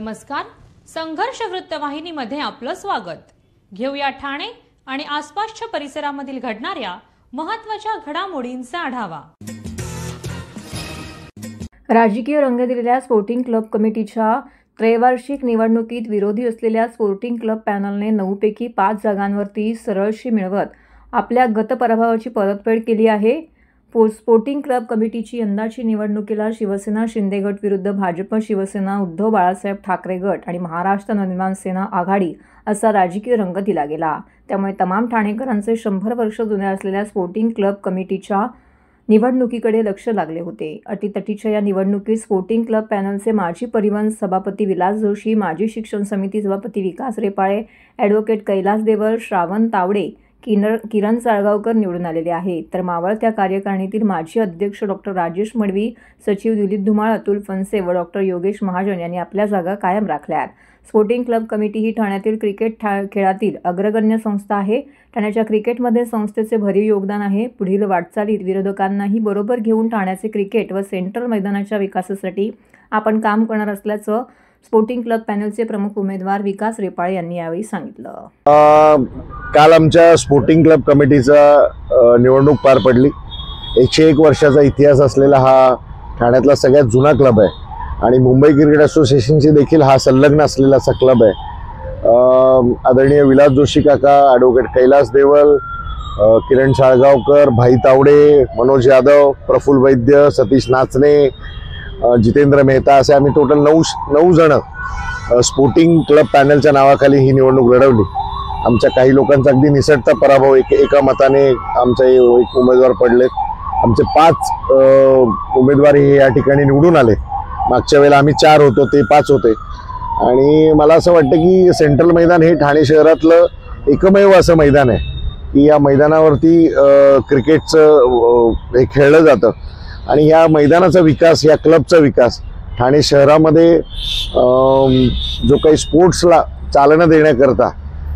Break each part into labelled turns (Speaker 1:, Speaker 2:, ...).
Speaker 1: नमस्कार, संघर्ष वृत्तवाहिनीमध्ये आपलं स्वागत। घेऊया ठाणे आणि आसपासच्या परिसरामधील घडणाऱ्या महत्त्वाच्या घडामोडींचा आढावा।
Speaker 2: राजकीय रंग दिलेल्या स्पोर्टिंग क्लब कमिटीच्या त्रैवार्षिक निवडणुकीत विरोधी असलेल्या स्पोर्टिंग क्लब पॅनलने 9 पैकी 5 जागांवरती सरळशी मिळवत आपल्या गतपराभवाची परतफेड केली आहे। स्पोर्टिंग क्लब कमिटीची यंदाची निवडणुकीला शिवसेना शिंदे गट विरुद्ध भाजप शिवसेना उद्धव बाळासाहेब ठाकरे गट आणि महाराष्ट्र नवनिर्माण सेना आघाडी असा राजकीय रंग दिला गेला। त्यामुळे तमाम ठाणेकरांचे 100 वर्ष जुन्या असलेल्या स्पोर्टिंग क्लब कमिटीच्या निवडणुकीकडे लक्ष लागले होते। अटीतटीच्या या निवडणुकीत स्पोर्टिंग क्लब पॅनलचे माजी परिवहन सभापती विलास जोशी, माजी शिक्षण समिती सभापती विकास रेपाळे, ॲडव्होकेट कैलास देवर, श्रावण तावडे, किरण साळगावकर निवडून आलेले आहेत। तर मावळत्या कार्यकारिणीतील माजी अध्यक्ष डॉक्टर राजेश मडवी, सचिव दिलीप धुमाळ, अतुल फनसे व डॉक्टर योगेश महाजन यांनी आपल्या जागा कायम राखल्यात। स्पोर्टिंग क्लब कमिटी ही ठाण्यातील क्रिकेट खेळातील अग्रगण्य संस्था आहे। ठाण्याच्या क्रिकेटमध्ये संस्थेचे भरीव योगदान आहे। पुढील वाटचालीत विरोधकांनाही बरोबर घेऊन ठाण्याचे क्रिकेट व सेंट्रल मैदानाच्या विकासासाठी आपण काम करणार असल्याचं स्पोर्टिंग क्लब पॅनलचे प्रमुख उमेदवार विकास रेपाळे यांनी यावेळी सांगितलं।
Speaker 3: काल आमच्या स्पोर्टिंग क्लब कमिटीचा निवडणूक पार पडली। 101 वर्षाचा इतिहास असलेला हा ठाण्यातला सगळ्यात जुना क्लब आहे आणि मुंबई क्रिकेट असोसिएशनशी देखील हा संलग्न असलेला असा क्लब आहे। आदरणीय विलास जोशी काका, ॲडव्होकेट कैलास देवल, किरण साळगावकर, भाई तावडे, मनोज यादव, प्रफुल्ल वैद्य, सतीश नाचणे, जितेंद्र मेहता असे आम्ही टोटल 9 जण स्पोर्टिंग क्लब पॅनलच्या नावाखाली ही निवडणूक लढवली। आमच्या काही लोकांचा अगदी निसटता पराभव, एका मताने आमचे एक उमेदवार पडलेत। आमचे 5 उमेदवार हे या ठिकाणी निवडून आले। मागच्या वेळेला आम्ही 4 होतो, ते 5 होते आणि मला असं वाटतं की सेंट्रल मैदान हे ठाणे शहरातलं एकमेव असं मैदान आहे की या मैदानावरती क्रिकेटचं हे खेळलं जातं आणि या मैदानाचा विकास, या क्लबचा विकास ठाणे शहरामध्ये जो काही स्पोर्ट्सला चालना देण्याकरता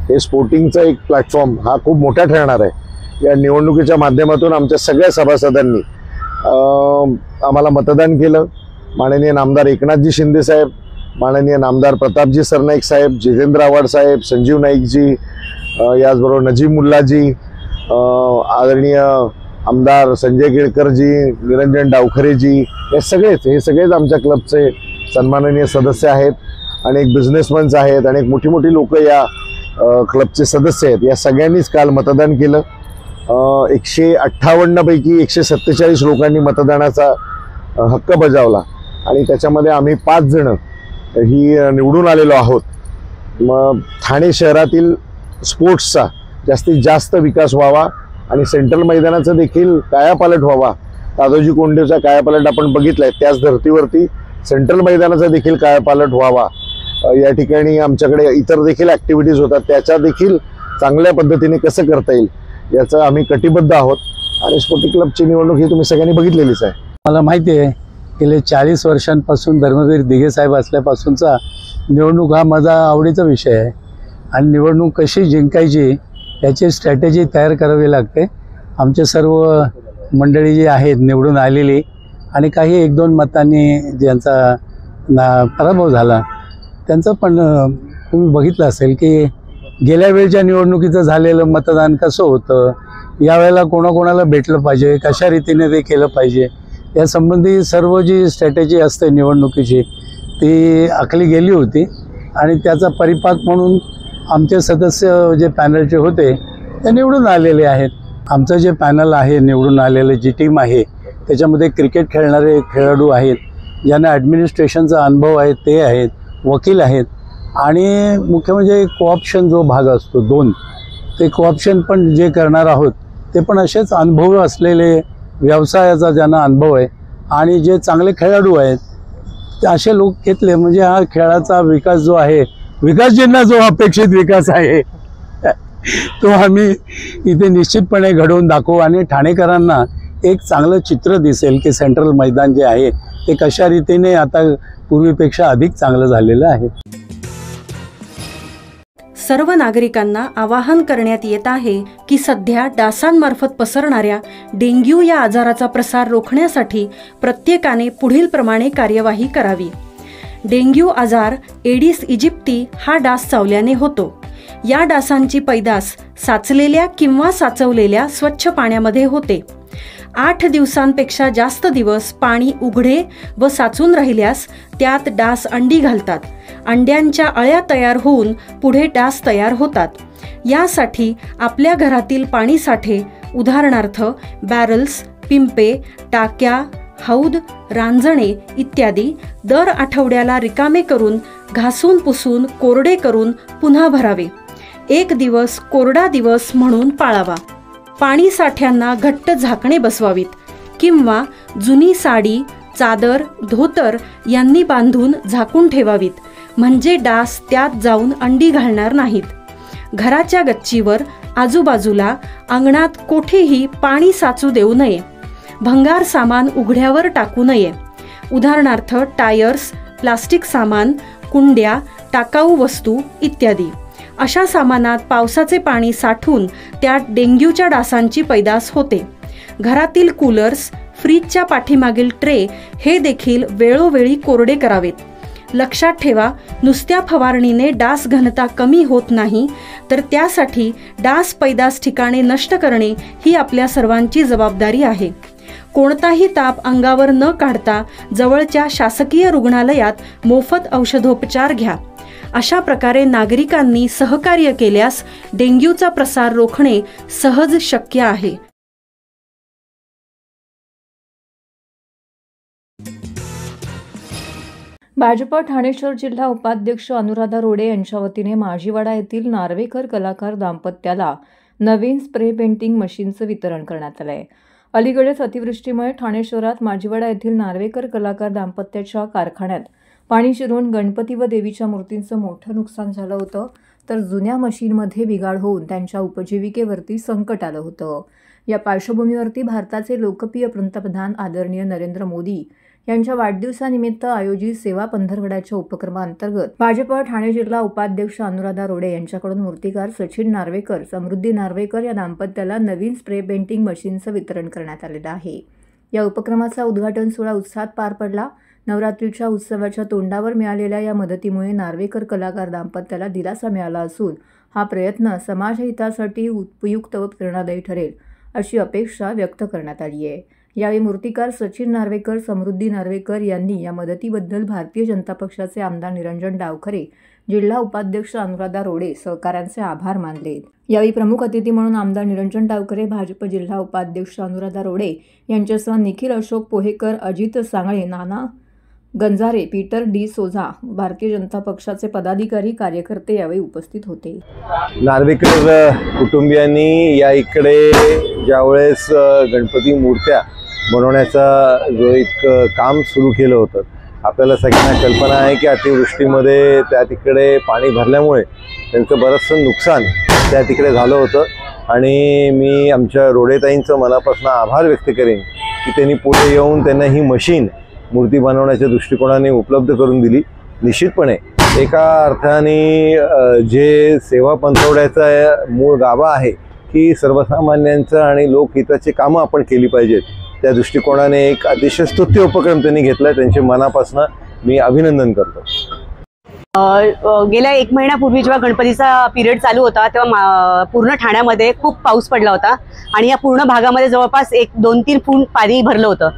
Speaker 3: हे स्पोर्टिंगचा एक प्लॅटफॉर्म हा खूप मोठा ठरणार आहे। या निवडणुकीच्या माध्यमातून आमच्या सगळ्या सभासदांनी आम्हाला मतदान केलं। माननीय नामदार एकनाथजी शिंदे साहेब, माननीय नामदार प्रतापजी सरनाईक साहेब, जितेंद्र आव्हाड साहेब, संजीव नाईकजी, याचबरोबर नजीम मुल्लाजी, आदरणीय आमदार संजय केळकरजी, निरंजन डावखरेजी, हे सगळेच आमच्या क्लबचे सन्माननीय सदस्य आहेत। अनेक बिझनेसमन्स आहेत, अनेक मोठी लोक या क्लबचे सदस्य आहेत। या सगळ्यांनीच काल मतदान केलं। 158 पैकी 147 लोकांनी मतदानाचा हक्क बजावला आणि त्याच्यामध्ये आम्ही 5 जण ही निवडून आलेलो आहोत। मग ठाणे शहरातील स्पोर्ट्सचा जास्तीत जास्त विकास व्हावा आणि सेंट्रल मैदानाचा देखील कायापालट व्हावा। दादोजी कोंडदेवचा कायापालट आपण बघितलाय, त्याच धर्तीवरती सेंट्रल मैदानाचा देखील कायापालट व्हावा। या ठिकाणी आमच्याकडे इतर देखील ॲक्टिव्हिटीज होतात, त्याच्या देखील चांगल्या पद्धतीने कसं करता येईल याचं आम्ही कटिबद्ध आहोत आणि स्पोर्टिंग क्लबची निवडणूक ही तुम्ही सगळ्यांनी बघितलेलीच आहे।
Speaker 4: मला माहिती आहे गेले 40 वर्षांपासून धर्मवीर दिघे साहेब असल्यापासूनचा निवडणूक हा माझा आवडीचा विषय आहे आणि निवडणूक कशी जिंकायची याची स्ट्रॅटेजी तयार करावी लागते। आमचे सर्व मंडळी जी आहेत निवडून आलेली आणि काही 1-2 मतांनी ज्यांचा पराभव झाला त्यांचं पण तुम्ही बघितलं असेल की गेल्या वेळच्या निवडणुकीचं झालेलं मतदान कसं होतं, यावेळेला कोणाकोणाला भेटलं पाहिजे, कशा रीतीने ते केलं पाहिजे, यासंबंधी सर्व जी स्ट्रॅटेजी असते निवडणुकीची ती आखली गेली होती आणि त्याचा परिपाक म्हणून आमचे सदस्य जे पॅनलचे होते ते निवडून आलेले आहेत। आमचं जे पॅनल आहे निवडून आलेलं जी टीम आहे त्याच्यामध्ये क्रिकेट खेळणारे खेळाडू आहेत, ज्यांना ॲडमिनिस्ट्रेशनचा अनुभव आहे ते आहेत, वकील आहेत आणि मुख्य म्हणजे कोऑप्शन जो भाग असतो 2 ते कोऑप्शन पण जे करणार आहोत ते पण असेच अनुभव असलेले, व्यवसायाचा ज्यांना अनुभव आहे आणि जे चांगले खेळाडू आहेत ते असे लोक घेतले म्हणजे हा खेळाचा विकास जो आहे, विकासजींना जो अपेक्षित विकास आहे तो आम्ही इथे निश्चितपणे घडवून दाखवू आणि ठाणेकरांना एक चांगलं चित्र दिसेल की सेंट्रल मैदान जे आहे ते कशा रीतीने आता पूर्वीपेक्षा अधिक चांगलं झालेलं आहे।
Speaker 5: सर्व नागरिकांना आवाहन करण्यात येत आहे की सध्या डासांमार्फत पसरणाऱ्या डेंग्यू या आजाराचा प्रसार रोखण्यासाठी प्रत्येकाने पुढील प्रमाणे कार्यवाही करावी। डेंग्यू आजार एडिस इजिप्ती हा डास चावल्याने होतो. या डासांची पैदास साचलेल्या किंवा साचवलेल्या स्वच्छ पाण्यामध्ये होते. 8 दिवसांपेक्षा जास्त दिवस पाणी उघडे व साचून राहिल्यास त्यात डास अंडी घालतात. अंड्यांच्या अळ्या तयार होऊन पुढे डास तयार होतात. यासाठी आपल्या घरातील पाणी साठे उदाहरणार्थ बॅरल्स, पिंपे, टाक्या, हौद, रांजणे इत्यादी दर आठवड्याला रिकामे करून घासून पुसून कोरडे करून पुन्हा भरावे. 1 दिवस कोरडा दिवस म्हणून पाळावा. पाणी साठ्यांना घट्ट झाकणे बसवावीत किंवा जुनी साडी, चादर, धोतर यांनी बांधून झाकून ठेवावीत, म्हणजे डास त्यात जाऊन अंडी घालणार नाहीत. घराच्या गच्चीवर, आजूबाजूला, अंगणात कोठेही पाणी साचू देऊ नये. भंगार सामान उघड्यावर टाकू नये. उदाहरणार्थ टायर्स, प्लास्टिक सामान, कुंड्या, टाकाऊ वस्तू इत्यादी. अशा सामानात पावसाचे पाणी साठून त्यात डेंग्यूच्या डासांची पैदास होते. घरातील कूलर्स, फ्रीजच्या पाठीमागील ट्रे हे देखील वेळोवेळी कोरडे करावेत. लक्षात ठेवा, नुसत्या फवारणीने डास घनता कमी होत नाही, तर त्यासाठी डास पैदास ठिकाणे नष्ट करणे ही आपल्या सर्वांची जबाबदारी आहे. कोणताही ताप अंगावर न काढता जवळच्या शासकीय रुग्णालयात मोफत औषधोपचार घ्या. अशा प्रकारे नागरिकांनी सहकार्य केल्यास डेंग्यूचा प्रसार रोखणे सहज शक्य आहे.
Speaker 2: भाजप ठाणे शहर जिल्हा उपाध्यक्ष अनुराधा रोडे यांच्या वतीने माजीवाडा येथील नार्वेकर कलाकार दाम्पत्याला नवीन स्प्रे पेंटिंग मशीनचं वितरण करण्यात आलं आहे. अलीकडेच अतिवृष्टीमुळे ठाणे शहरात माजीवाडा येथील नार्वेकर कलाकार दाम्पत्याच्या कारखान्यात पाणी शिरून गणपती व देवीच्या मूर्तींचं मोठं नुकसान झालं होतं, तर जुन्या मशीनमध्ये बिघाड होऊन त्यांच्या उपजीविकेवरती संकट आलं होतं. या पार्श्वभूमीवरती भारताचे लोकप्रिय पंतप्रधान आदरणीय नरेंद्र मोदी यांच्या वाढदिवसानिमित्त आयोजित सेवा पंधरवड्याच्या उपक्रमांतर्गत भाजप ठाणे जिल्हा उपाध्यक्ष अनुराधा रोडे यांच्याकडून मूर्तिकार सचिन नार्वेकर, समृद्धी नार्वेकर या दाम्पत्याला नवीन स्प्रे पेंटिंग मशीनचं वितरण करण्यात आलेलं आहे. या उपक्रमाचा उद्घाटन सोहळा उत्साहात पार पडला. नवरात्रीच्या उत्सवाच्या तोंडावर मिळालेल्या या मदतीमुळे नार्वेकर कलाकार दाम्पत्याला दिलासा मिळाला असून हा प्रयत्न समाजहितासाठी उपयुक्त व प्रेरणादायी ठरेल अशी अपेक्षा व्यक्त करण्यात आली आहे. यावेळी मूर्तिकार सचिन नार्वेकर, समृद्धी नार्वेकर यांनी या मदतीबद्दल भारतीय जनता पक्षाचे आमदार निरंजन डावखरे, जिल्हा उपाध्यक्ष अनुराधा रोडे सहकाऱ्यांचे आभार मानले. यावेळी प्रमुख अतिथी म्हणून आमदार निरंजन डावखरे, भाजप जिल्हा उपाध्यक्ष अनुराधा रोडे यांच्यासह निखिल अशोक पोहेकर, अजित सांगळे, नाना गंजारे, पीटर डी सोझा, भारतीय जनता पक्षाचे पदाधिकारी, कार्यकर्ते यावेळी उपस्थित होते.
Speaker 3: नार्वेकर कुटुंबियांनी या इकडे ज्यावेळेस गणपती मूर्त्या बनवण्याचा जो एक काम सुरू केलं होतं, आपल्याला सगळ्यांना कल्पना आहे की अतिवृष्टीमध्ये त्या तिकडे पाणी भरल्यामुळे त्यांचं बरंचसं नुकसान त्या तिकडे झालं होतं. आणि मी आमच्या रोडेताईंचं मनापासून आभार व्यक्त करेन की त्यांनी पुढे येऊन त्यांना ही मशीन मूर्ती बनवण्याच्या दृष्टिकोनाने उपलब्ध करून दिली. निश्चितपणे एका अर्थाने जे सेवा पंधरवड्याचा मूळ गाभा आहे की सर्वसामान्यांचं आणि लोकहिताची कामं आपण केली पाहिजेत, त्या दृष्टिकोनाने एक अतिशय स्तुत्य उपक्रम त्यांनी घेतला. त्यांचे मनापासून मी अभिनंदन करतो.
Speaker 6: गेल्या 1 महिन्यापूर्वी जेव्हा गणपतीचा पिरियड चालू होता तेव्हा पूर्ण ठाण्यामध्ये खूप पाऊस पडला होता आणि या पूर्ण भागामध्ये जवळपास 1-2-3 फूट पाणी भरलं होतं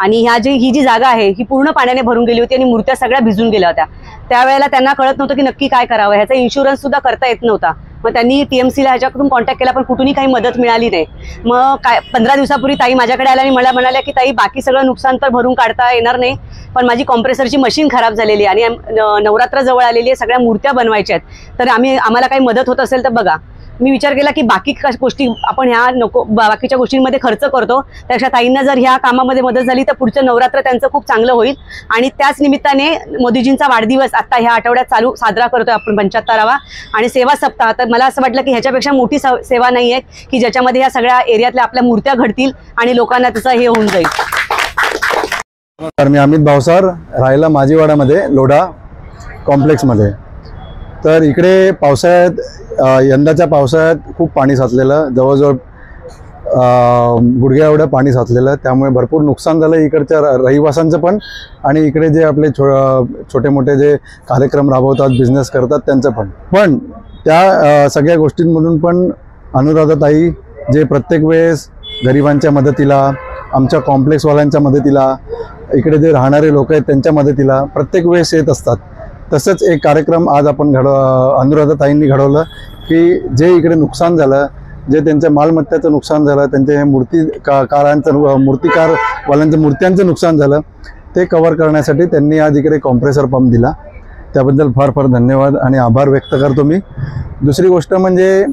Speaker 6: आणि ही जी जागा आहे ही पूर्ण पाण्याने भरून गेली होती आणि मूर्त्या सगळ्या भिजून गेल्या होत्या. त्यावेळेला त्यांना कळत नव्हतं की नक्की काय करावं, ह्याचा इन्शुरन्स सुद्धा करता येत नव्हता. मग त्यांनी TMCला ह्याच्याकडून कॉन्टॅक्ट केला पण कुठूनही काही मदत मिळाली नाही. मग 15 दिवसापूर्वी ताई माझ्याकडे आल्या आणि मला म्हणाल्या की ताई बाकी सगळं नुकसान तर भरून काढता येणार नाही, पण माझी कॉम्प्रेसरची मशीन खराब झालेली आणि नवरात्र जवळ आलेली आहे, सगळ्या मूर्त्या बनवायच्या आहेत, तर आम्हाला काही मदत होत असेल तर बघा. मी विचार केला की बाकी गोष्टी आपण ह्या नको, बाकीच्या गोष्टींमध्ये खर्च करतो, त्यापेक्षा ताईंना जर ह्या कामामध्ये मदत झाली तर पुढचं नवरात्र त्यांचं खूप चांगलं होईल. आणि त्याच निमित्ताने मोदीजींचा वाढदिवस आता ह्या आठवड्यात साजरा करतोय आपण 75वा आणि सेवा सप्ताह. तर मला असं वाटलं की ह्याच्यापेक्षा मोठी सेवा नाही आहे की ज्याच्यामध्ये ह्या सगळ्या एरियातल्या आपल्या मूर्त्या घडतील आणि लोकांना त्याचं हे होऊन जाईल.
Speaker 7: तर मी अमित भावसार, राहायला माजीवाडामध्ये लोढा कॉम्प्लेक्समध्ये. तर इकडे पावसाळ्यात यंदाच्या पावसाळ्यात खूप पाणी साचलेलं, जवळजवळ गुडघ्या एवढं पाणी साचलेलं, त्यामुळे भरपूर नुकसान झालं इकडच्या रहिवाशांचं पण, आणि इकडे जे आपले छोटे मोठे जे कार्यक्रम राबवतात, बिझनेस करतात त्यांचं पण त्या सगळ्या गोष्टींमधून पण अनुराधाताई जे प्रत्येक वेळेस गरिबांच्या मदतीला, आमच्या कॉम्प्लेक्सवाल्यांच्या मदतीला, इकडे जे राहणारे लोक आहेत त्यांच्या मदतीला प्रत्येक वेळेस येत असतात. तसंच एक कार्यक्रम आज आपण अनुराधाताईंनी घडवलं की जे इकडे नुकसान झालं, जे त्यांच्या मालमत्तेचं नुकसान झालं, त्यांचे मूर्तिकारवाल्यांचं मूर्त्यांचं नुकसान झालं, ते कव्हर करण्यासाठी त्यांनी आज इकडे कॉम्प्रेसर पंप दिला. त्याबद्दल फार फार धन्यवाद आणि आभार व्यक्त करतो मी. दुसरी गोष्ट म्हणजे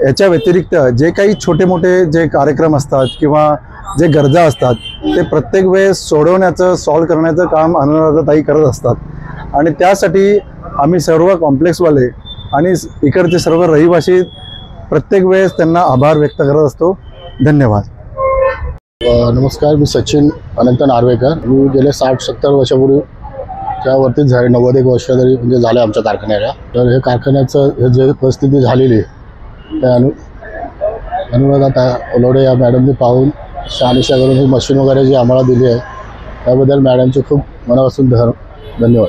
Speaker 7: याच्या व्यतिरिक्त जे काही छोटे मोठे जे कार्यक्रम असतात किंवा जे गरजा असतात ते प्रत्येक वेळेस सोडवण्याचं, सॉल्व्ह करण्याचं काम अनुराधाताई करत असतात. आणि त्यासाठी आम्ही सर्व कॉम्प्लेक्सवाले आणि इकडचे सर्व रहिवासी प्रत्येक वेळेस त्यांना आभार व्यक्त करत असतो. धन्यवाद.
Speaker 8: नमस्कार, मी सचिन अनंत नार्वेकर. मी गेले 60-70 वर्षापूर्वी त्यावरतीच झाले, 91 वर्ष तरी म्हणजे झाले आमच्या कारखान्याला. तर हे कारखान्याचं हे जे परिस्थिती झालेली त्या अनुराधा ओलोडे या मॅडमनी पाहून शहानिशा करून ही मशीन वगैरे जी आम्हाला दिली आहे त्याबद्दल मॅडमचे खूप मनापासून धन्यवाद.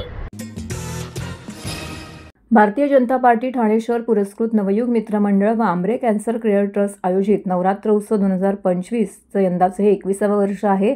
Speaker 2: भारतीय जनता पार्टी ठाणे शहर पुरस्कृत नवयुग मित्र मंडळ व आंबरे कॅन्सर केअर ट्रस्ट आयोजित नवरात्र उत्सव 2025चं यंदाचं हे 21वे वर्ष आहे.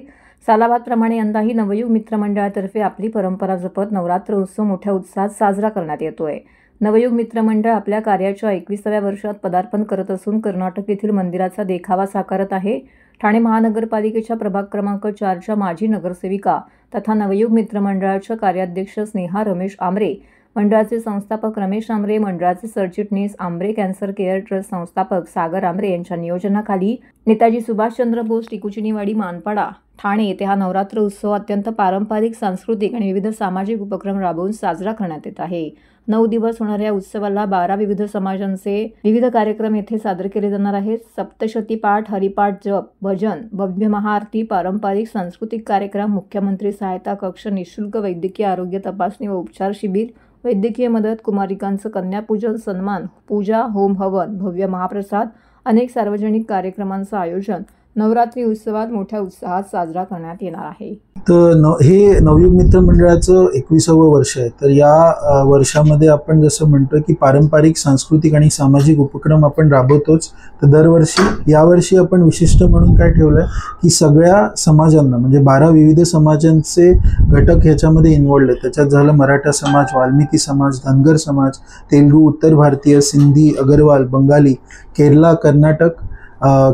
Speaker 2: सालाबादप्रमाणे यंदाही नवयुग मित्र मंडळातर्फे आपली परंपरा जपत नवरात्र उत्सव मोठ्या उत्साहात साजरा करण्यात येतोय. नवयुग मित्र मंडळ आपल्या कार्याच्या 21व्या वर्षात पदार्पण करत असून कर्नाटक येथील मंदिराचा देखावा साकारत आहे. ठाणे महानगरपालिकेच्या प्रभाग क्रमांक 4च्या माजी नगरसेविका तथा नवयुग मित्र मंडळाच्या कार्याध्यक्ष स्नेहा रमेश आंबरे, मंडळाचे संस्थापक रमेश आंबरे, मंडळाचे सरचिटणीस आंबरे कॅन्सर केअर ट्रस्ट संस्थापक सागर आंबरे यांच्या नियोजनाखाली नेताजी सुभाषचंद्र बोस टिकुचिनीवाडी मानपाडा ठाणे येथे हा नवरात्र उत्सव अत्यंत पारंपरिक, सांस्कृतिक आणि विविध सामाजिक उपक्रम राबवून साजरा करण्यात येत आहे. 9 दिवस होणाऱ्या उत्सवाला 12 विविध समाजांचे विविध कार्यक्रम येथे सादर केले जाणार आहेत. सप्तशती पाठ, हरिपाठ, जप, भजन, भव्य महाआरती, पारंपरिक सांस्कृतिक कार्यक्रम, मुख्यमंत्री सहायता कक्ष, निःशुल्क वैद्यकीय आरोग्य तपासणी व उपचार शिबिर, वैद्यकीय मदत, कुमारिकांचं कन्यापूजन, सन्मान, पूजा, होम हवन, भव्य महाप्रसाद, अनेक सार्वजनिक कार्यक्रमांचं आयोजन नवरात्री उत्सवात मोठ्या उत्साहात साजरा करण्यात येणार आहे.
Speaker 9: तर हे नवयुग मित्र मंडळाचं 21वं वर्ष आहे. तर या वर्षामध्ये आपण जसं म्हणतो की पारंपरिक, सांस्कृतिक आणि सामाजिक उपक्रम आपण राबवतोच. तर दरवर्षी यावर्षी आपण विशिष्ट म्हणून काय ठेवलं की सगळ्या समाजांना, म्हणजे 12 विविध समाजांचे घटक ह्याच्यामध्ये इन्व्हॉल्ड आहेत. त्याच्यात झालं मराठा समाज, वाल्मिकी समाज, धनगर समाज, तेलुगू, उत्तर भारतीय, सिंधी, अगरवाल, बंगाली, केरला, कर्नाटक,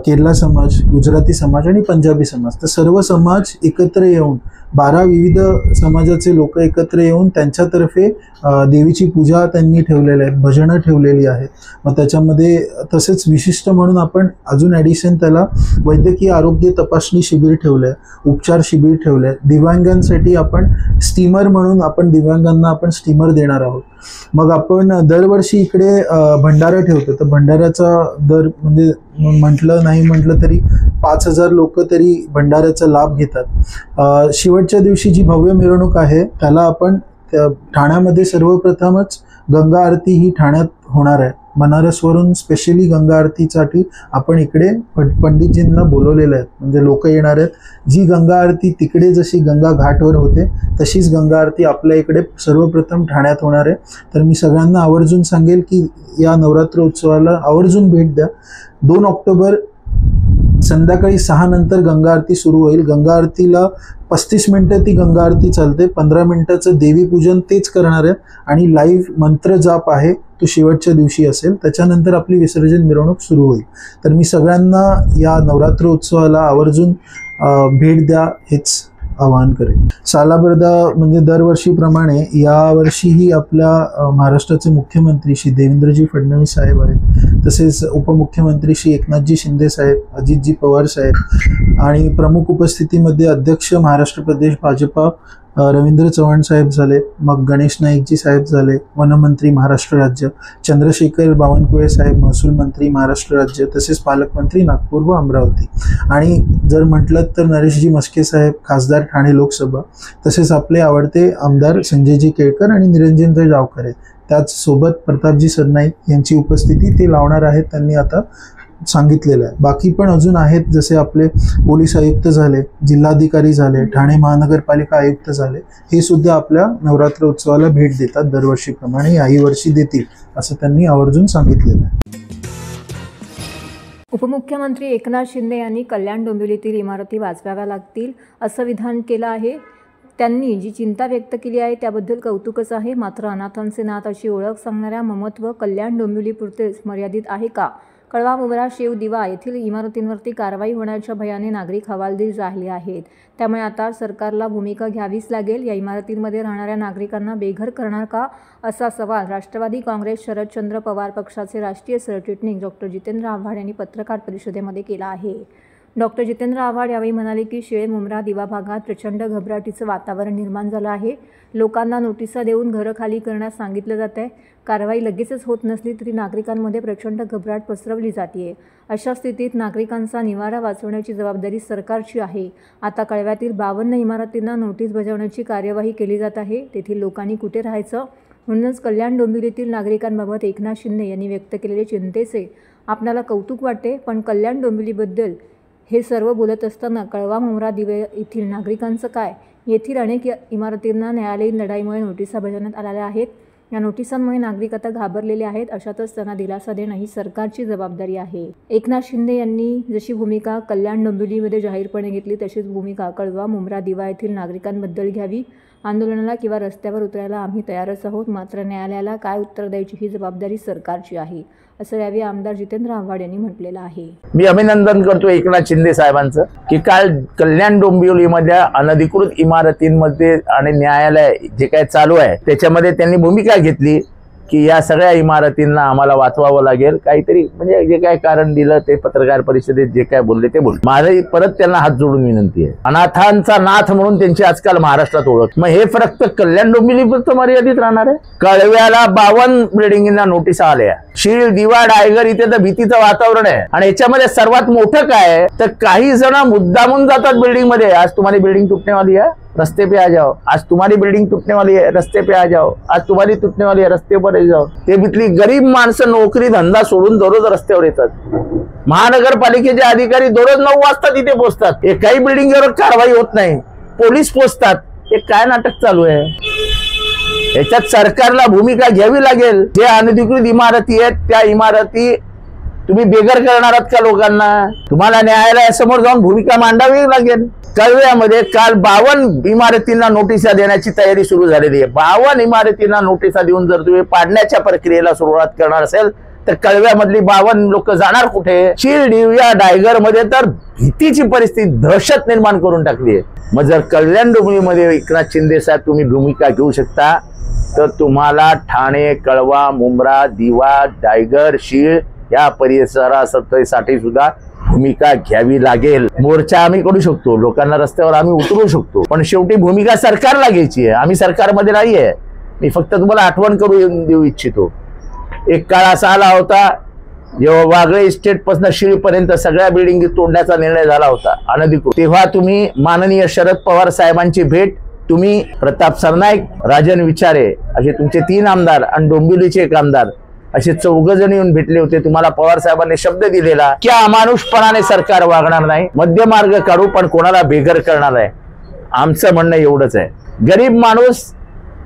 Speaker 9: केरला समाज, गुजराती समाज आणि पंजाबी समाज. तर सर्व समाज एकत्र येऊन 12 विविध समाजाचे लोक एकत्र येऊन त्यांच्यातर्फे देवीची पूजा त्यांनी ठेवलेली आहे, भजनं ठेवलेली आहेत. मग त्याच्यामध्ये तसेच विशिष्ट म्हणून आपण अजून ॲडिशन त्याला वैद्यकीय आरोग्य तपासणी शिबिर ठेवलं आहे, उपचार शिबिर ठेवलं आहे. दिव्यांगांसाठी आपण स्टीमर म्हणून आपण दिव्यांगांना आपण स्टीमर देणार आहोत. मग आपण दरवर्षी इकडे भंडारा ठेवतो. तर भंडाऱ्याचा दर म्हणजे नाही म्हटलं तरी 5000 लोक तरी भंडाऱ्याचा लाभ घेतात. शेवटच्या दिवशी जी भव्य मिरवणूक आहे त्याला आपण ठाण्यामध्ये सर्वप्रथमच गंगा आरती ही ठाण्यात होणार आहे. बनारसवरून स्पेशली गंगा आरतीसाठी आपण इकडे पंडितजींना बोलवलेलं आहे, म्हणजे लोक येणार आहेत. जी गंगा आरती तिकडे जशी गंगा घाटवर होते तशीच गंगा आरती आपल्या इकडे सर्वप्रथम ठाण्यात होणार आहे. तर मी सगळ्यांना आवर्जून सांगेल की या नवरात्र उत्सवाला आवर्जून भेट द्या. 2 ऑक्टोबर संध्याकाळी 6 नंतर गंगा आरती सुरू होईल. गंगा आरतीला 35 मिनिटं ती गंगा आरती चालते. 15 मिनिटाचं देवीपूजन तेच करणार आहेत आणि लाईव्ह मंत्र जाप आहे तो शेवटच्या दिवशी असेल. त्याच्यानंतर आपली विसर्जन मिरवणूक सुरू होईल. तर मी सगळ्यांना या नवरात्र उत्सवाला आवर्जून भेट द्या हेच आवाहन करेन. सालाबर्दा म्हणजे दरवर्षीप्रमाणे यावर्षीही आपल्या महाराष्ट्राचे मुख्यमंत्री श्री देवेंद्रजी फडणवीस साहेब आहेत, तसेच उपमुख्यमंत्री श्री एकनाथजी शिंदे साहेब, अजितजी पवार साहेब आणि प्रमुख उपस्थितीमध्ये अध्यक्ष महाराष्ट्र प्रदेश भाजपा रवींद्र चव्हाण साहेब झाले, मग गणेश नाईकजी साहेब झाले, वनमंत्री महाराष्ट्र राज्य, चंद्रशेखर बावनकुळे साहेब महसूल मंत्री महाराष्ट्र राज्य, तसेच पालकमंत्री नागपूर व अमरावती. आणि जर म्हटलं तर नरेशजी मस्के साहेब खासदार ठाणे लोकसभा, तसेच आपले आवडते आमदार संजयजी केळकर आणि निरंजनजी जावकर आहेत. त्याचसोबत प्रतापजी सरनाईक यांची उपस्थिती ते लावणार आहेत. त्यांनी आता सांगितलेलं आहे. बाकी पण अजून आहेत, जसे आपले पोलीस आयुक्त झाले, जिल्हाधिकारी झाले, ठाणे महानगरपालिका आयुक्त झाले, हे सुद्धा आपल्या नवरात्र उत्सवाला भेट देतात दरवर्षीप्रमाणे, याही वर्षी देतील असं त्यांनी आवर्जून सांगितलेलं आहे.
Speaker 2: उपमुख्यमंत्री एकनाथ शिंदे यांनी कल्याण डोंबिवलीतील इमारती वाचवाव्या लागतील असं विधान केलं आहे. त्यांनी जी चिंता व्यक्त केली आहे त्याबद्दल कौतुकच आहे. मात्र अनाथांचे नाथ अशी ओळख सांगणाऱ्या ममत्व कल्याण डोंबिवलीपुरतेच मर्यादित आहे का? कळवा, मोबरा, शेव, दिवा येथील इमारतींवरती कारवाई होण्याच्या भयाने नागरिक हवालदिल झाले आहेत. त्यामुळे आता सरकारला भूमिका घ्यावीच लागेल. या इमारतींमध्ये राहणाऱ्या नागरिकांना बेघर करणार का, असा सवाल राष्ट्रवादी काँग्रेस शरदचंद्र पवार पक्षाचे राष्ट्रीय सरचिटणीस डॉक्टर जितेंद्र आव्हाड यांनी पत्रकार परिषदेमध्ये केला आहे. डॉक्टर जितेंद्र आव्हाड यावेळी म्हणाले की शेळ, मुंब्रा, दिवा भागात प्रचंड घबराटीचं वातावरण निर्माण झालं आहे. लोकांना नोटिसा देऊन घरं खाली करण्यास सांगितलं जात आहे. कारवाई लगेचच होत नसली तरी नागरिकांमध्ये प्रचंड घबराट पसरवली जाते. अशा स्थितीत नागरिकांचा निवारा वाचवण्याची जबाबदारी सरकारची आहे. आता कळव्यातील 52 इमारतींना नोटीस बजावण्याची कार्यवाही केली जात आहे. तेथील लोकांनी कुठे राहायचं? म्हणूनच कल्याण डोंबिवलीतील नागरिकांबाबत एकनाथ शिंदे यांनी व्यक्त केलेले चिंतेचे आपल्याला कौतुक वाटते, पण कल्याण डोंबिवलीबद्दल हे सर्व बोलत असताना कळवा, मुंब्रा, दिवे येथील नागरिकांचं काय? येथील अनेक इमारतींना न्यायालयीन लढाईमुळे नोटिसा बजावण्यात आलेल्या आहेत. या नोटिसांमुळे नागरिक आता घाबरलेले आहेत. अशातच त्यांना दिलासा देणं ही सरकारची जबाबदारी आहे. एकनाथ शिंदे यांनी जशी भूमिका कल्याण डोंबिवलीमध्ये जाहीरपणे घेतली तशीच भूमिका कळवा, मुंब्रा, दिवा येथील नागरिकांबद्दल घ्यावी. आंदोलनाला किंवा रस्त्यावर उतरायला आम्ही तयारच आहोत, मात्र न्यायालयाला काय उत्तर द्यायची ही जबाबदारी सरकारची आहे, असं यावेळी आमदार जितेंद्र आव्हाड यांनी म्हटलेलं आहे.
Speaker 10: मी अभिनंदन करतो एकनाथ शिंदे साहेबांचं की काल कल्याण डोंबिवलीमध्ये अनधिकृत इमारतींमध्ये आणि न्यायालय जे काय चालू आहे त्याच्यामध्ये त्यांनी भूमिका घेतली की या सगळ्या इमारतींना आम्हाला वाचवावं लागेल. काहीतरी म्हणजे जे काय कारण दिलं ते पत्रकार परिषदेत जे काय बोलले ते बोलले. माझी परत त्यांना हात जोडून विनंती आहे, अनाथांचा नाथ म्हणून त्यांची आजकाल महाराष्ट्रात ओळख. मग हे फक्त कल्याण डोंबिवलीपुरतं मर्यादित राहणार आहे? कळव्याला 52 बिल्डिंगींना नोटीस आल्या. शीळ, दिवा, डायगर इथे तर भीतीचं वातावरण आहे. आणि याच्यामध्ये सर्वात मोठं काय आहे तर काही जण मुद्दामून जातात बिल्डिंग मध्ये. आज तुम्हारी बिल्डिंग टूटने वाली है, रस्ते पे आ जाओ. आज तुम्हारी बिल्डिंग टूटने वाली है, रस्ते पे आ जाओ. आज तुम्हारी टूटने वाली है, रस्ते पर जाओ. ते बितली गरीब माणसं नोकरी धंदा सोडून दररोज रस्त्यावर येतात. महानगरपालिकेचे अधिकारी दररोज 9 वाजता तिथे पोहोचतात. एकाही बिल्डिंगवर कारवाई होत नाही, पोलीस पोहोचतात. हे काय नाटक चालू आहे? याच्यात सरकारला भूमिका घ्यावी लागेल. जे अनधिकृत इमारती आहेत त्या इमारती तुम्ही बेघर करणार आहात का लोकांना? तुम्हाला न्यायालयासमोर जाऊन भूमिका मांडावी लागेल. कळव्यामध्ये काल 52 इमारतींना नोटिसा देण्याची तयारी सुरू झालेली आहे. 52 इमारतींना नोटिसा देऊन जर तुम्ही पाडण्याच्या प्रक्रियेला सुरुवात करणार असेल तर कळव्यामधली 52 लोक जाणार कुठे? शीळ, दिवा, डायगर मध्ये तर भीतीची परिस्थिती, दहशत निर्माण करून टाकली आहे. मग जर कल्याण डोंबिवलीमध्ये एकनाथ शिंदे साहेब तुम्ही भूमिका घेऊ शकता तर तुम्हाला ठाणे, कळवा, मुंब्रा, दिवा, डायगर, शीळ या परिसरासाठी सुद्धा भूमिका घ्यावी लागेल. मोर्चा आम्ही करू शकतो, लोकांना रस्त्यावर आम्ही उतरू शकतो, पण शेवटी भूमिका सरकारला घ्यायची आहे. आम्ही सरकारमध्ये नाहीये. मी फक्त तुम्हाला आठवण करून देऊ इच्छितो. एक काळ असा आला होता जेव्हा वागळे इस्टेट पासून शीळपर्यंत सगळ्या बिल्डिंगी तोडण्याचा निर्णय झाला होता अनधिकृत. तेव्हा तुम्ही माननीय शरद पवार साहेबांची भेट, तुम्ही प्रताप सरनाईक, राजन विचारे असे तुमचे 3 आमदार आणि डोंबिवलीचे 1 आमदार असे 4 जण येऊन भेटले होते. तुम्हाला पवार साहेबांनी शब्द दिलेला की अमानुषपणाने सरकार वागणार नाही, मध्यमार्ग काढू, पण कोणाला बेघर करणार आहे. आमचं म्हणणं एवढंच आहे, गरीब माणूस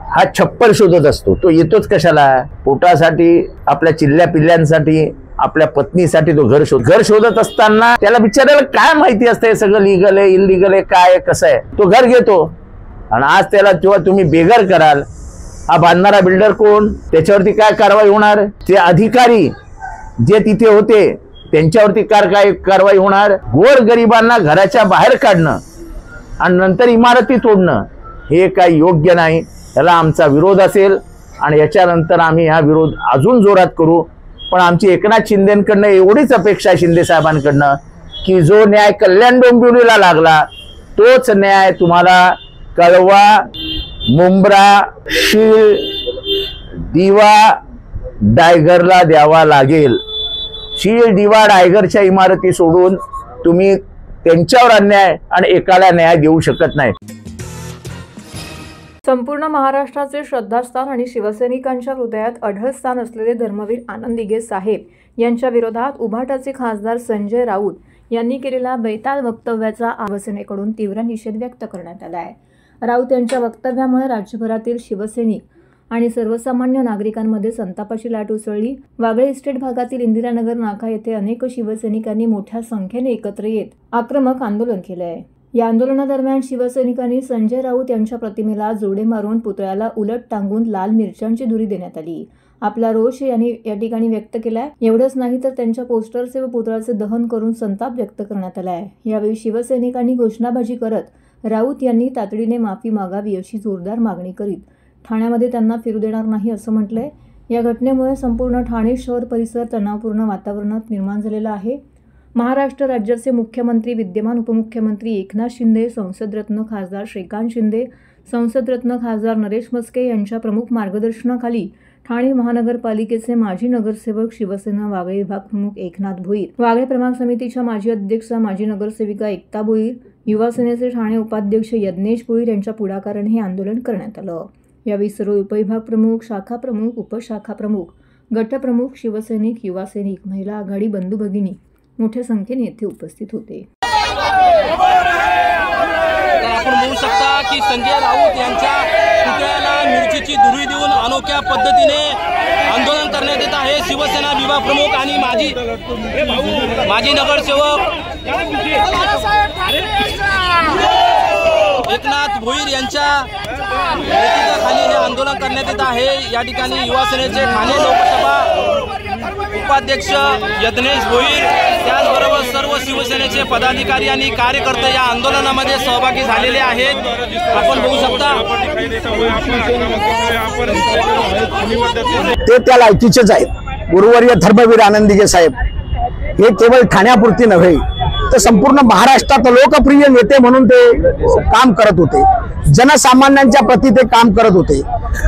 Speaker 10: हा छप्पर शोधत असतो. तो येतोच कशाला? पोटासाठी, आपल्या चिल्ल्या पिल्ल्यांसाठी, आपल्या पत्नीसाठी तो घर शोधत असताना त्याला बिचारायला काय माहिती असते सगळं लीगल आहे, इलिगल आहे, काय कसं आहे. तो घर घेतो आणि आज त्याला जेव्हा तुम्ही बेघर कराल, हा बांधणारा बिल्डर कोण? त्याच्यावरती काय कारवाई होणार? ते अधिकारी जे तिथे होते त्यांच्यावरती काय कारवाई होणार? गोर गरिबांना घराच्या बाहेर काढणं आणि नंतर इमारती तोडणं हे काही योग्य नाही. याला आमचा विरोध असेल आणि याच्यानंतर आम्ही हा विरोध अजून जोरात करू. पण आमची एकनाथ शिंदेकडनं एवढीच अपेक्षा आहे, शिंदे साहेबांकडनं, की जो न्याय कल्याण डोंबिवलीला लागला तोच न्याय तुम्हाला कळवा, मुंब्रा, शीळ, दिवा, डायगरला द्यावा लागेल. शीळ, दिवा, डायगरच्या इमारती सोडून तुम्ही त्यांच्यावर अन्याय आणि एकाला न्याय देऊ शकत नाही.
Speaker 2: संपूर्ण महाराष्ट्राचे श्रद्धास्थान आणि शिवसैनिकांच्या हृदयात अढळ स्थान असलेले धर्मवीर आनंद दिघे साहेब यांच्या विरोधात उभाटाचे खासदार संजय राऊत यांनी केलेल्या बैताल वक्तव्याचा शिवसेनेकडून तीव्र निषेध व्यक्त करण्यात आला आहे. राऊत यांच्या वक्तव्यामुळे राज्यभरातील शिवसैनिक आणि सर्वसामान्य नागरिकांमध्ये संतापाची लाट उसळली. वागळे इस्टेट भागातील इंदिरानगर नाका येथे अनेक शिवसैनिकांनी मोठ्या संख्येने एकत्र येत आक्रमक आंदोलन केले आहे. या आंदोलनादरम्यान शिवसैनिकांनी संजय राऊत यांच्या प्रतिमेला जोडे मारून पुतळ्याला उलट टांगून लाल मिरच्यांची धुरी देण्यात आली. आपला रोष यांनी या ठिकाणी व्यक्त केलाय. एवढंच नाही तर त्यांच्या पोस्टरचे व पुतळ्याचे दहन करून संताप व्यक्त करण्यात आला आहे. यावेळी शिवसैनिकांनी घोषणाबाजी करत राऊत यांनी तातडीने माफी मागावी अशी जोरदार मागणी करीत ठाण्यामध्ये त्यांना फिरू देणार नाही असं म्हटलंय. या घटनेमुळे संपूर्ण ठाणे शहर परिसर तणावपूर्ण वातावरणात निर्माण झालेला आहे. महाराष्ट्र राज्याचे मुख्यमंत्री विद्यमान उपमुख्यमंत्री एकनाथ शिंदे, संसदरत्न खासदार श्रीकांत शिंदे, संसदरत्न खासदार नरेश म्हस्के यांच्या प्रमुख मार्गदर्शनाखाली ठाणे महानगरपालिकेचे माजी नगरसेवक शिवसेना वागळे विभाग प्रमुख एकनाथ भोईर, वागळे प्रभाग समितीच्या माजी अध्यक्षा माजी नगरसेविका एकता भोईर, युवा सेनेचे ठाणे उपाध्यक्ष यज्ञेश भोईर यांच्या पुढाकाराने हे आंदोलन करण्यात आलं. यावेळी सर्व उपविभाग प्रमुख, शाखा प्रमुख, उपशाखा प्रमुख, गटप्रमुख, शिवसैनिक, युवा सैनिक, महिला आघाडी, बंधू भगिनी मोठ्या संख्येने येथे उपस्थित होते.
Speaker 11: आपण बघू शकता की संजय राऊत यांच्या पुतळ्याला मिरचीची धुरी देऊन अनोख्या पद्धतीने आंदोलन करण्यात येत आहे. शिवसेना विभाग प्रमुख आणि माजी नगरसेवक एकनाथ भोईर यांच्या नेतृत्वाखाली हे आंदोलन करण्यात येत आहे. या ठिकाणी युवा सेनेचे ठाणे लोकसभा उपाध्यक्ष यज्ञेश भोईर, त्याचबरोबर सर्व शिवसेनेचे पदाधिकारी आणि कार्यकर्ते या आंदोलनामध्ये सहभागी झालेले आहेत. आपण बघू शकता
Speaker 12: ते त्या लायकीचेच आहेत. गुरुवर्य धर्मवीर आनंदीगे साहेब हे केवळ ठाण्यापुरती नव्हे तर संपूर्ण महाराष्ट्रात लोकप्रिय नेते म्हणून ते काम करत होते. जनसामान्यांच्या प्रती ते काम करत होते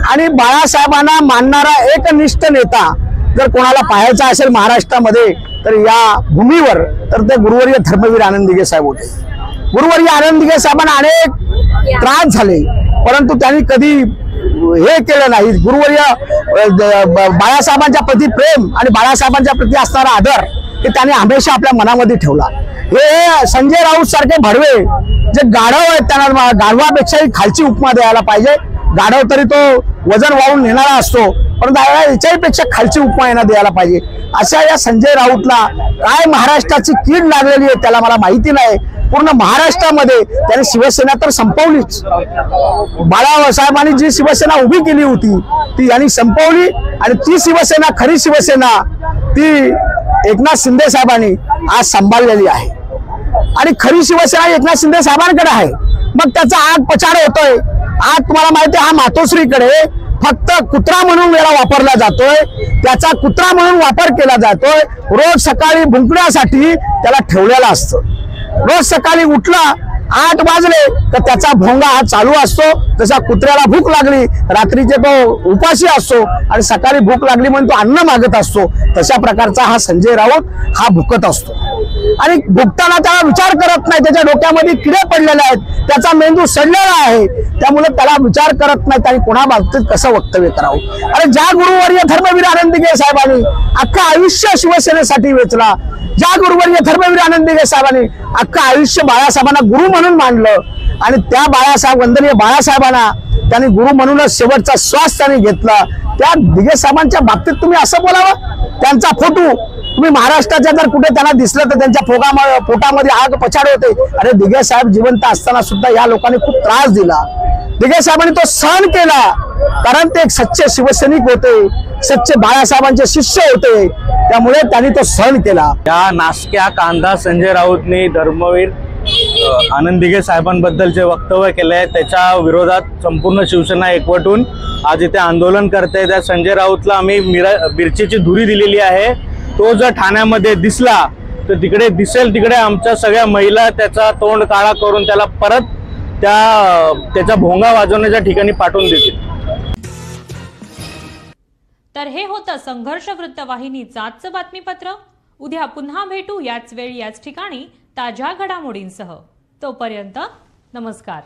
Speaker 12: आणि बाळासाहेबांना मानणारा एकनिष्ठ नेता जर कोणाला पाहायचा असेल महाराष्ट्रामध्ये तर या भूमीवर तर ते गुरुवर्य धर्मवीर आनंदीगे साहेब होते. गुरुवर्य आनंदीगे साहेबांना अनेक त्रास झाले परंतु त्यांनी कधी हे केलं नाही. गुरुवर्य बाळासाहेबांच्या प्रती प्रेम आणि बाळासाहेबांच्या प्रती असणारा आदर हे त्याने हमेशा आपल्या मनामध्ये ठेवला. हे संजय राऊत सारखे भडवे जे गाढव आहेत त्यांना गाढवापेक्षाही खालची उपमा द्यायला पाहिजे. गाढव तरी तो वजन वाहून नेणारा असतो परंतु याच्याही पेक्षा खालची उपमा यांना द्यायला पाहिजे. अशा या संजय राऊतला काय महाराष्ट्राची कीड लागलेली आहे त्याला मला माहिती नाही. पूर्ण महाराष्ट्रामध्ये त्याने शिवसेना तर संपवलीच. बाळासाहेबांनी जी शिवसेना उभी केली होती ती यांनी संपवली आणि ती शिवसेना खरी शिवसेना ती एकनाथ शिंदे साहेबांनी आज सांभाळलेली आहे आणि खरी शिवसेना एकनाथ शिंदे साहेबांकडे आहे. मग त्याचा आग पछाड होतोय. आज तुम्हाला माहिती आहे हा मातोश्रीकडे फक्त कुत्रा म्हणून याला वापरला जातोय. त्याचा कुत्रा म्हणून वापर केला जातोय. रोज सकाळी भुंकण्यासाठी त्याला ठेवलेला असतं. रोज सकाळी उठला 8 वाजले तर त्याचा भोंगा हा चालू असतो. जसा कुत्र्याला भूक लागली रात्रीचे तो उपाशी असतो आणि सकाळी भूक लागली म्हणून तो अन्न मागत असतो. तशा प्रकारचा हा संजय राऊत हा भुकत असतो आणि भुकताना त्याला विचार करत नाही. त्याच्या डोक्यामध्ये किडे पडलेले आहेत. त्याचा मेंदू सडलेला आहे. त्यामुळे त्याला विचार करत नाही आणि कोणा बाबतीत कसं वक्तव्य करावं. अरे ज्या गुरुवर्य धर्मवीर आनंदीगे साहेबांनी अख्खा आयुष्य शिवसेनेसाठी वेचला, ज्या गुरुवर्य धर्मवीर आनंदीगे साहेबांनी अख्खा आयुष्य बाळासाहेबांना गुरु म्हणून मानलं आणि त्या बाळासाहेब वंदनीय बाळासाहेबांना त्यांनी गुरु म्हणूनच शेवटचा श्वास त्यांनी घेतला. त्या दिगे साहेबांच्या बाबतीत तुम्ही असं बोलावं. त्यांचा फोटो तुम्ही महाराष्ट्राच्या जर कुठे त्यांना दिसलं तर त्यांच्या पोटामध्ये आग पछाड होते. अरे दिगे साहेब जिवंत असताना सुद्धा या लोकांनी खूप त्रास दिला. दिगे साहेबांनी तो सहन केला कारण ते एक सच्चे शिवसैनिक होते, सच्चे बाळासाहेबांचे शिष्य होते. त्यामुळे त्यांनी तो सहन केला.
Speaker 13: या नासक्या कांदा संजय राऊतनी धर्मवीर आनंदीगे साहेबांबद्दलचे वक्तव्य केले. त्याच्या विरोधात संपूर्ण शिवसेना एकवटून आज इथे आंदोलन करते. त्या संजय राऊतला आम्ही मिरचीची धुरी दिलेली आहे. तो जर ठाण्यामध्ये दिसला तर तिकडे दिसेल तिकडे आमच्या सगळ्या महिला त्याचा तोंड काळा करून त्याला परत त्याचा भोंगा वाजवण्याच्या ठिकाणी पाठवून देतील.
Speaker 1: तर हे होतं संघर्ष वृत्तवाहिनीचं आजचं बातमीपत्र. उद्या पुन्हा भेटू याच वेळी याच ठिकाणी ताज्या घडामोडींसह. तोपर्यंत नमस्कार.